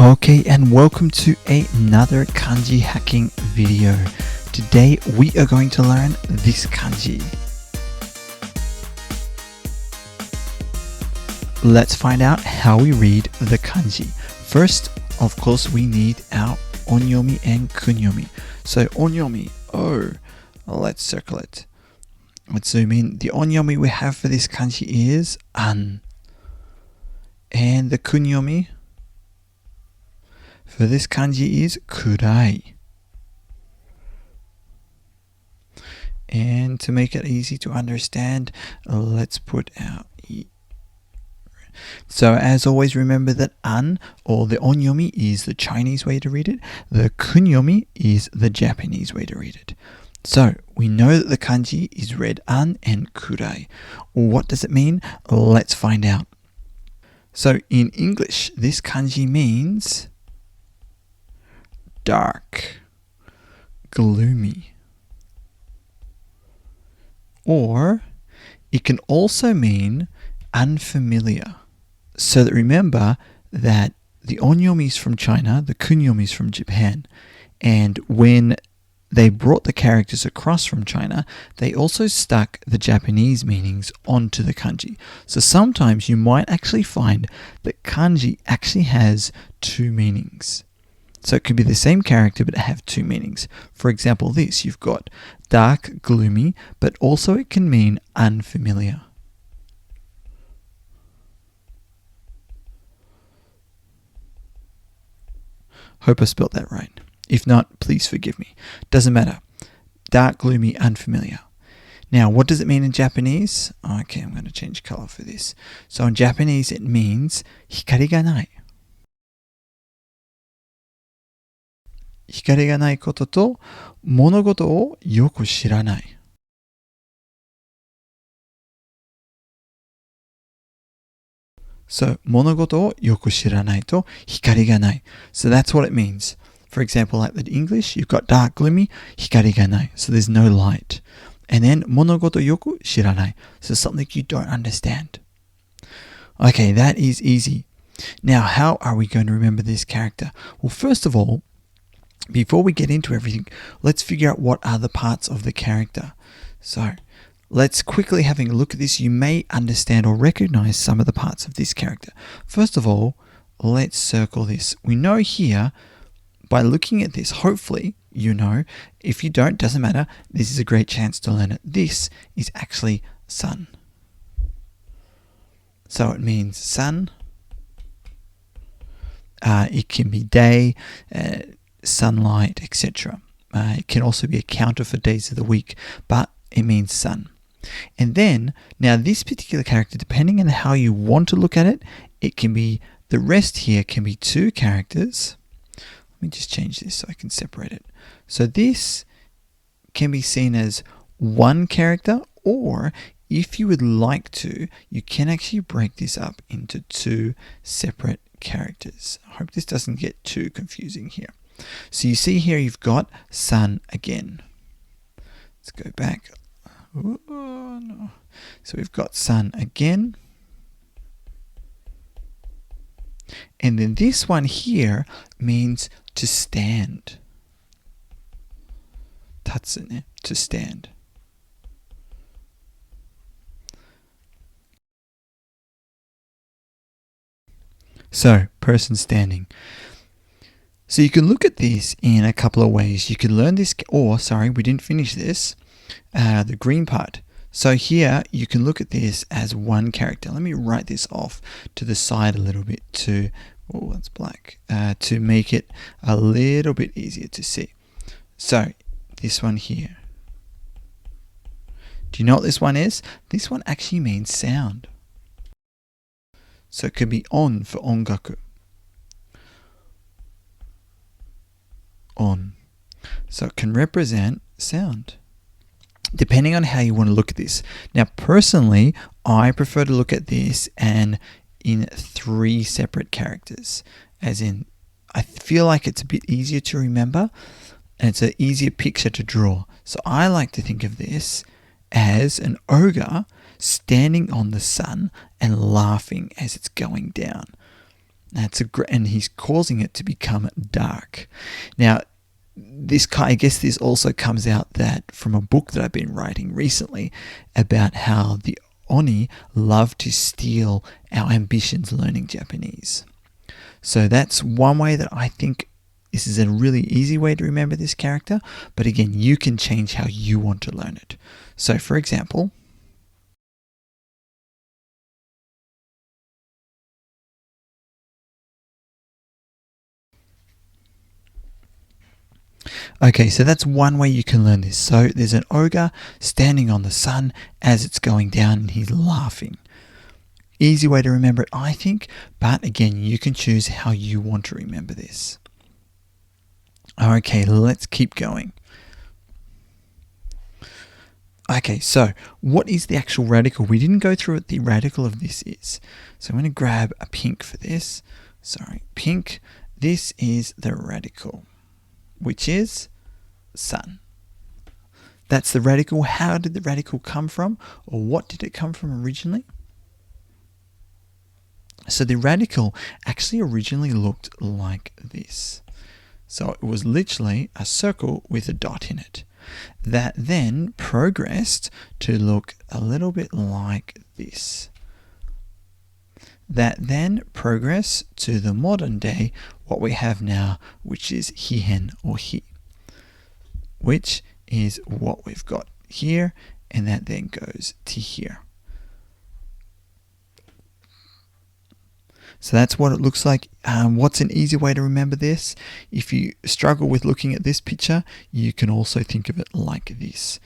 Okay, and welcome to another kanji hacking video. Today we are going to learn this kanji. Let's find out how we read the kanji. First, of course, we need our onyomi and kunyomi. So onyomi, let's circle it. Let's zoom in. The onyomi we have for this kanji is an. And the kunyomi for this kanji is kurai. And to make it easy to understand, let's put our e. So as always, remember that an, or the onyomi, is the Chinese way to read it. The kunyomi is the Japanese way to read it. So we know that the kanji is read an and kurai. What does it mean? Let's find out. So in English, this kanji means dark, gloomy, or it can also mean unfamiliar. So that remember that the onyomi is from China, the kunyomi is from Japan, and when they brought the characters across from China, they also stuck the Japanese meanings onto the kanji. So sometimes you might actually find that kanji actually has two meanings. So it could be the same character but have two meanings. For example, this, you've got dark, gloomy, but also it can mean unfamiliar. Hope I spelt that right. If not, please forgive me. Doesn't matter. Dark, gloomy, unfamiliar. Now, what does it mean in Japanese? Okay, I'm going to change color for this. So in Japanese, it means hikari ga nai. Hikari ga nai koto to monogoto o yoku shiranai. So, monogoto o yoku shiranai to hikari ga nai. So that's what it means. For example, like the English, you've got dark, gloomy, hikari ga nai. So there's no light. And then monogoto yoku shiranai. So something you don't understand. Okay, that is easy. Now, how are we going to remember this character? Well, first of all, before we get into everything, let's figure out what are the parts of the character. So, let's quickly having a look at this. You may understand or recognize some of the parts of this character. First of all, let's circle this. We know here, by looking at this, hopefully you know. If you don't, doesn't matter. This is a great chance to learn it. This is actually sun. So it means sun. It can be day, sunlight, etc. It can also be a counter for days of the week, but it means sun. And then, now this particular character, depending on how you want to look at it, it can be, the rest here can be two characters. Let me just change this so I can separate it. So this can be seen as one character, or if you would like to, you can actually break this up into two separate characters. I hope this doesn't get too confusing here. So you see here you've got sun again. Let's go back. Oh, no. So we've got sun again. And then this one here means to stand. Tatsune, to stand. So, person standing. So you can look at this in a couple of ways. You can learn this, or sorry, we didn't finish this, the green part. So here you can look at this as one character. Let me write this off to the side a little bit to, oh, that's black, to make it a little bit easier to see. So this one here. Do you know what this one is? This one actually means sound. So it could be on for ongaku. On. So it can represent sound, depending on how you want to look at this. Now, personally, I prefer to look at this and in three separate characters, as in, I feel like it's a bit easier to remember and it's an easier picture to draw. So I like to think of this as an ogre standing on the sun and laughing as it's going down. And he's causing it to become dark. Now, I guess this also comes out that from a book that I've been writing recently about how the Oni love to steal our ambitions learning Japanese. So that's one way that I think this is a really easy way to remember this character, but again, you can change how you want to learn it. So for example, okay, so that's one way you can learn this. So there's an ogre standing on the sun as it's going down and he's laughing. Easy way to remember it, I think, but again, you can choose how you want to remember this. Okay, let's keep going. Okay, so what is the actual radical? We didn't go through what the radical of this is. So I'm going to grab a pink for this. Sorry, pink. This is the radical, which is sun. That's the radical. How did the radical come from? Or what did it come from originally? So the radical actually originally looked like this. So it was literally a circle with a dot in it. That then progressed to look a little bit like this. That then progressed to the modern day, what we have now, which is hihen or hi, which is what we've got here, and that then goes to here. So that's what it looks like. What's an easy way to remember this? If you struggle with looking at this picture, you can also think of it like this.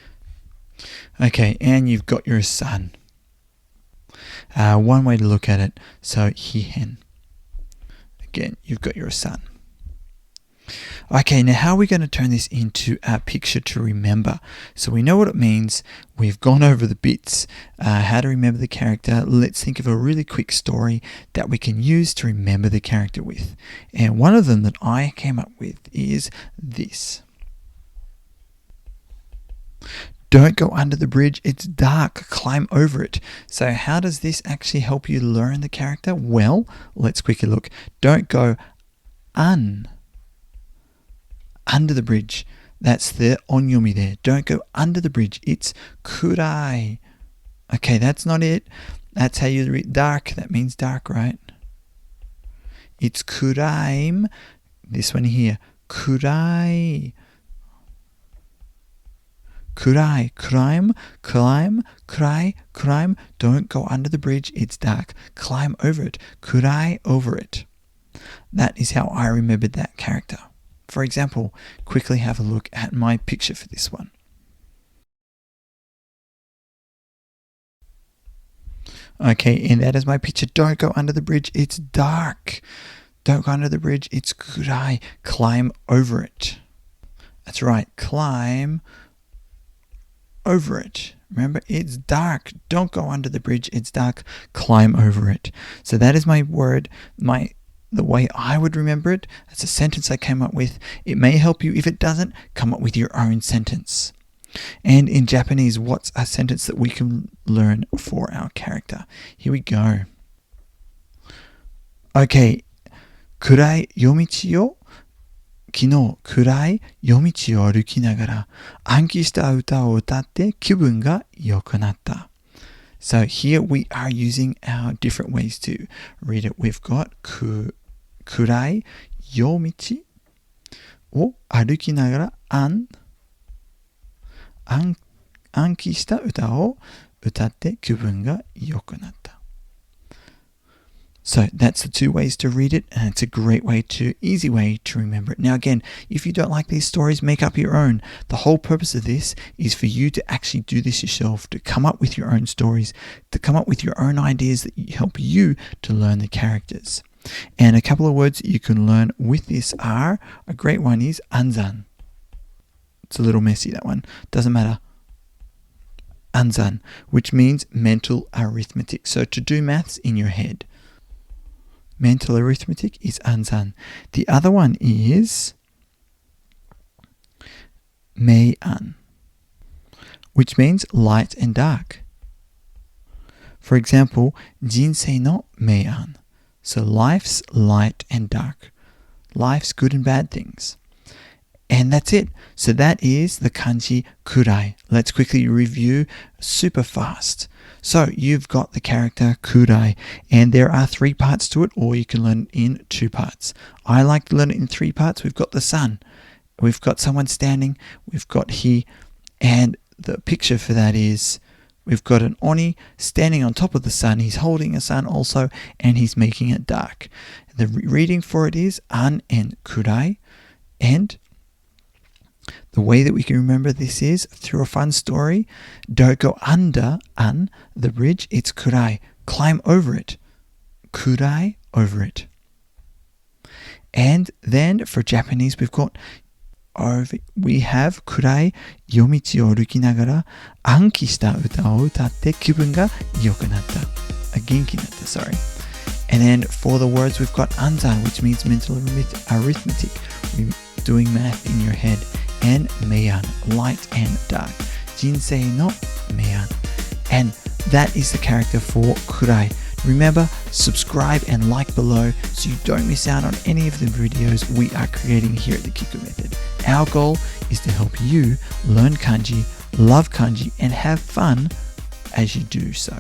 Okay, and you've got your sun. One way to look at it, so hihen. Again, you've got your sun. Okay, now how are we going to turn this into a picture to remember? So we know what it means. We've gone over the bits, how to remember the character. Let's think of a really quick story that we can use to remember the character with. And one of them that I came up with is this. Don't go under the bridge, it's dark, climb over it. So how does this actually help you learn the character? Well, let's quickly look. Don't go under the bridge. That's the onyomi there. Don't go under the bridge. It's kurai. Okay, that's not it. That's how you read dark. That means dark, right? It's kuraim. This one here. Kurai. Kurai. Climb. Don't go under the bridge. It's dark. Climb over it. Kurai over it. That is how I remembered that character. For example, quickly have a look at my picture for this one. Okay, and that is my picture. Don't go under the bridge, it's dark. Don't go under the bridge, it's kurai. Climb over it. That's right, climb over it. Remember, it's dark. Don't go under the bridge, it's dark. Climb over it. So that is my word, the way I would remember it. That's a sentence I came up with. It may help you. If it doesn't, come up with your own sentence. And in Japanese, what's a sentence that we can learn for our character? Here we go. Okay. Kurai yomichi o 昨日暗い夜道を歩きながら暗記した歌を歌って気分が良くなった。So here we are using our different ways to read it. We've got 暗い夜道を歩きながら暗記した歌を歌って気分が良くなった。So that's the two ways to read it, and it's a great way easy way to remember it. Now again, if you don't like these stories, make up your own. The whole purpose of this is for you to actually do this yourself, to come up with your own stories, to come up with your own ideas that help you to learn the characters. And a couple of words that you can learn with this are, a great one is anzan. It's a little messy, that one. Doesn't matter. Anzan, which means mental arithmetic. So to do maths in your head. Mental arithmetic is anzan. The other one is mei-an, which means light and dark. For example, jinsei no mei-an. So life's light and dark. Life's good and bad things. And that's it. So that is the kanji kurai. Let's quickly review super fast. So you've got the character kurai, and there are 3 parts to it, or you can learn it in 2 parts. I like to learn it in 3 parts. We've got the sun. We've got someone standing. We've got he. And the picture for that is we've got an oni standing on top of the sun. He's holding a sun also, and he's making it dark. The reading for it is an and kurai. And the way that we can remember this is through a fun story. Don't go under the bridge. It's kurai. Climb over it. Kurai, over it. And then for Japanese, we have kurai yomichi o aruki nagara anki shita uta o utatte kibun ga yoku natta. Genki natta, sorry. And then for the words, we've got anzan, which means mental arithmetic, doing math in your head. And meian, light and dark. Jinsei no meian. And that is the character for kurai. Remember, subscribe and like below so you don't miss out on any of the videos we are creating here at the Kiku Method. Our goal is to help you learn kanji, love kanji, and have fun as you do so.